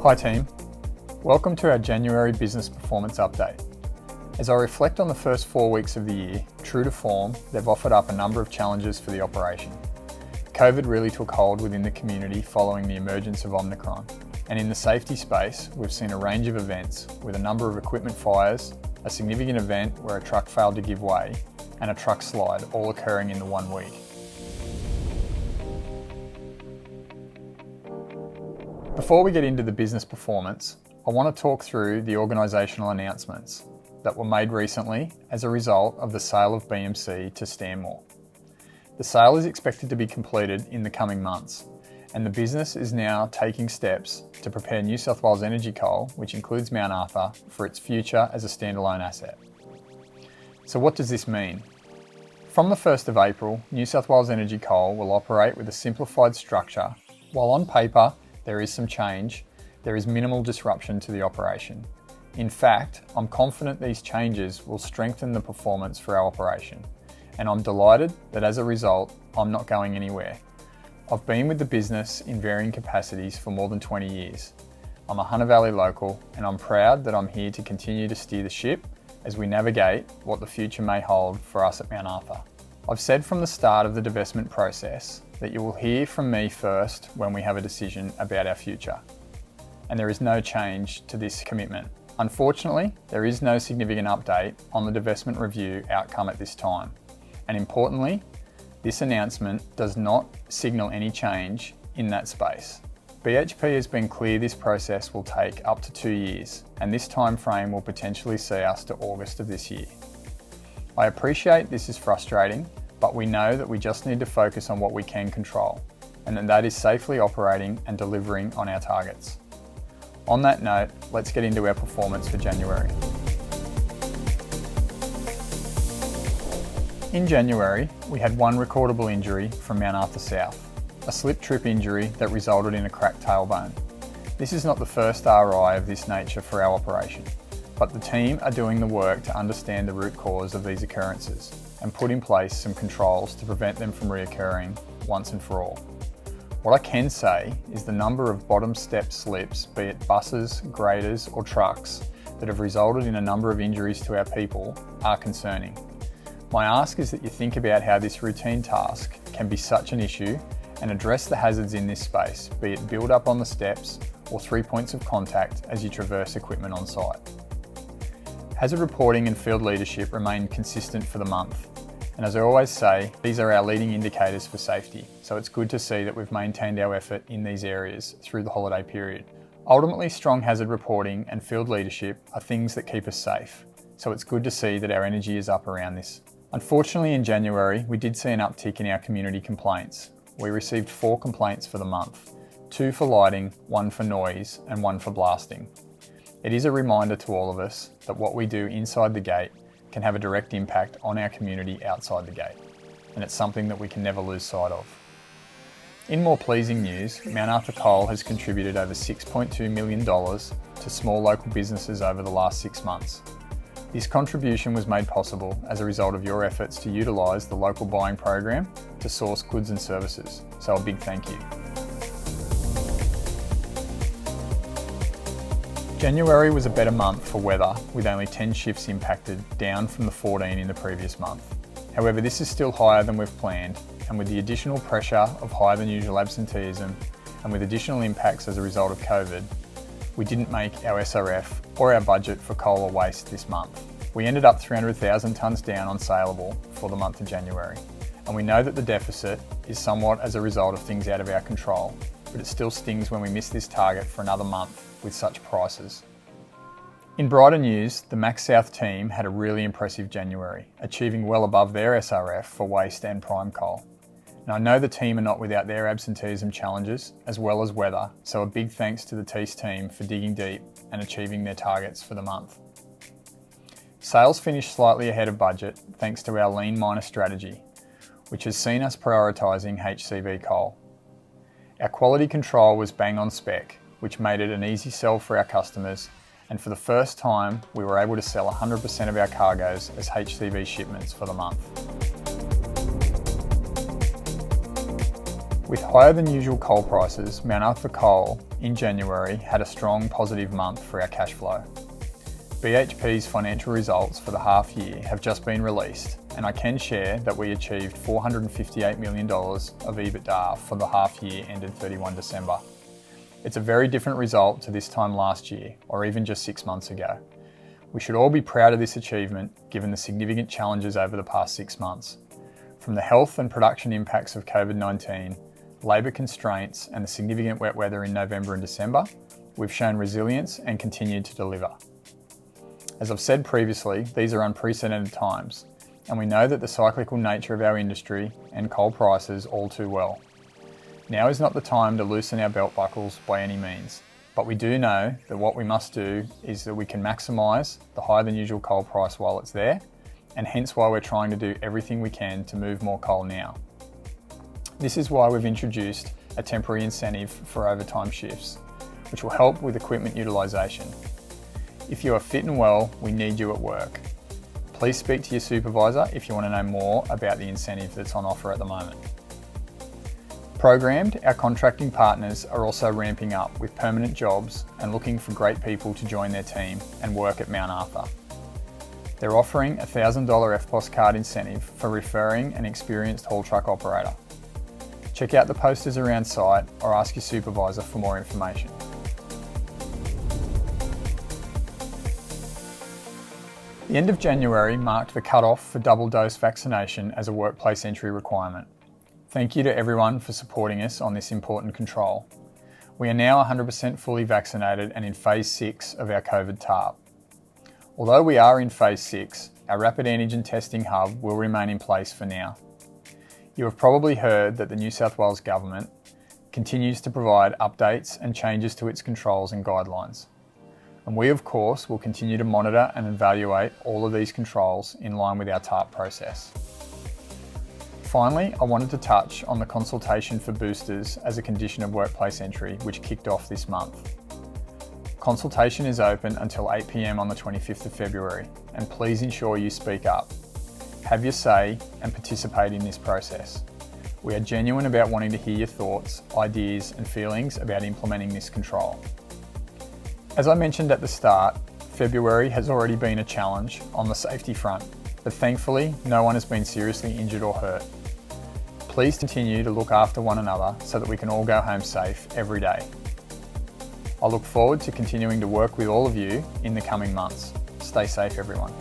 Hi team, welcome to our January business performance update. As I reflect on the first 4 weeks of the year, true to form, they've offered up a number of challenges for the operation. COVID really took hold within the community following the emergence of Omicron, and in the safety space, we've seen a range of events with a number of equipment fires, a significant event where a truck failed to give way, and a truck slide all occurring in the 1 week. Before we get into the business performance, I want to talk through the organisational announcements that were made recently as a result of the sale of BMC to Stanmore. The sale is expected to be completed in the coming months, and the business is now taking steps to prepare New South Wales Energy Coal, which includes Mount Arthur, for its future as a standalone asset. So what does this mean? From the 1st of April, New South Wales Energy Coal will operate with a simplified structure. While on paper there is some change, there is minimal disruption to the operation. In fact, I'm confident these changes will strengthen the performance for our operation, and I'm delighted that as a result, I'm not going anywhere. I've been with the business in varying capacities for more than 20 years. I'm a Hunter Valley local, and I'm proud that I'm here to continue to steer the ship as we navigate what the future may hold for us at Mount Arthur. I've said from the start of the divestment process that you will hear from me first when we have a decision about our future. And there is no change to this commitment. Unfortunately, there is no significant update on the divestment review outcome at this time. And importantly, this announcement does not signal any change in that space. BHP has been clear this process will take up to 2 years, and this time frame will potentially see us to August of this year. I appreciate this is frustrating, but we know that we just need to focus on what we can control, and that is safely operating and delivering on our targets. On that note, let's get into our performance for January. In January, we had one recordable injury from Mount Arthur South, a slip trip injury that resulted in a cracked tailbone. This is not the first RI of this nature for our operation, but the team are doing the work to understand the root cause of these occurrences and put in place some controls to prevent them from reoccurring once and for all. What I can say is the number of bottom step slips, be it buses, graders or trucks, that have resulted in a number of injuries to our people are concerning. My ask is that you think about how this routine task can be such an issue and address the hazards in this space, be it build up on the steps or 3 points of contact as you traverse equipment on site. Hazard reporting and field leadership remain consistent for the month. And as I always say, these are our leading indicators for safety, so it's good to see that we've maintained our effort in these areas through the holiday period. Ultimately, strong hazard reporting and field leadership are things that keep us safe, so it's good to see that our energy is up around this. Unfortunately, in January, we did see an uptick in our community complaints. We received 4 complaints for the month, 2 for lighting, 1 for noise, and 1 for blasting. It is a reminder to all of us that what we do inside the gate can have a direct impact on our community outside the gate, and it's something that we can never lose sight of. In more pleasing news, Mount Arthur Coal has contributed over $6.2 million to small local businesses over the last 6 months. This contribution was made possible as a result of your efforts to utilise the local buying program to source goods and services, so a big thank you. January was a better month for weather, with only 10 shifts impacted, down from the 14 in the previous month. However, this is still higher than we've planned, and with the additional pressure of higher than usual absenteeism and with additional impacts as a result of COVID, we didn't make our SRF or our budget for coal or waste this month. We ended up 300,000 tonnes down on saleable for the month of January, and we know that the deficit is somewhat as a result of things out of our control, but it still stings when we miss this target for another month with such prices. In brighter news, the Max South team had a really impressive January, achieving well above their SRF for waste and prime coal. And I know the team are not without their absenteeism challenges, as well as weather, so a big thanks to the Tees team for digging deep and achieving their targets for the month. Sales finished slightly ahead of budget thanks to our lean miner strategy, which has seen us prioritising HCV coal. Our quality control was bang on spec, which made it an easy sell for our customers, and for the first time we were able to sell 100% of our cargoes as HCV shipments for the month. With higher than usual coal prices, Mount Arthur Coal in January had a strong positive month for our cash flow. BHP's financial results for the half year have just been released, and I can share that we achieved $458 million of EBITDA for the half year ended 31 December. It's a very different result to this time last year, or even just 6 months ago. We should all be proud of this achievement given the significant challenges over the past 6 months. From the health and production impacts of COVID-19, labour constraints and the significant wet weather in November and December, we've shown resilience and continued to deliver. As I've said previously, these are unprecedented times, and we know that the cyclical nature of our industry and coal prices all too well. Now is not the time to loosen our belt buckles by any means, but we do know that what we must do is that we can maximise the higher than usual coal price while it's there, and hence why we're trying to do everything we can to move more coal now. This is why we've introduced a temporary incentive for overtime shifts, which will help with equipment utilisation. If you are fit and well, we need you at work. Please speak to your supervisor if you want to know more about the incentive that's on offer at the moment. Programmed, our contracting partners are also ramping up with permanent jobs and looking for great people to join their team and work at Mount Arthur. They're offering a $1,000 EFTPOS card incentive for referring an experienced haul truck operator. Check out the posters around site or ask your supervisor for more information. The end of January marked the cut-off for double dose vaccination as a workplace entry requirement. Thank you to everyone for supporting us on this important control. We are now 100% fully vaccinated and in Phase 6 of our COVID TARP. Although we are in Phase 6, our rapid antigen testing hub will remain in place for now. You have probably heard that the New South Wales Government continues to provide updates and changes to its controls and guidelines. And we, of course, will continue to monitor and evaluate all of these controls in line with our TARP process. Finally, I wanted to touch on the consultation for boosters as a condition of workplace entry, which kicked off this month. Consultation is open until 8 p.m. on the 25th of February, and please ensure you speak up. Have your say and participate in this process. We are genuine about wanting to hear your thoughts, ideas and feelings about implementing this control. As I mentioned at the start, February has already been a challenge on the safety front, but thankfully no one has been seriously injured or hurt. Please continue to look after one another so that we can all go home safe every day. I look forward to continuing to work with all of you in the coming months. Stay safe, everyone.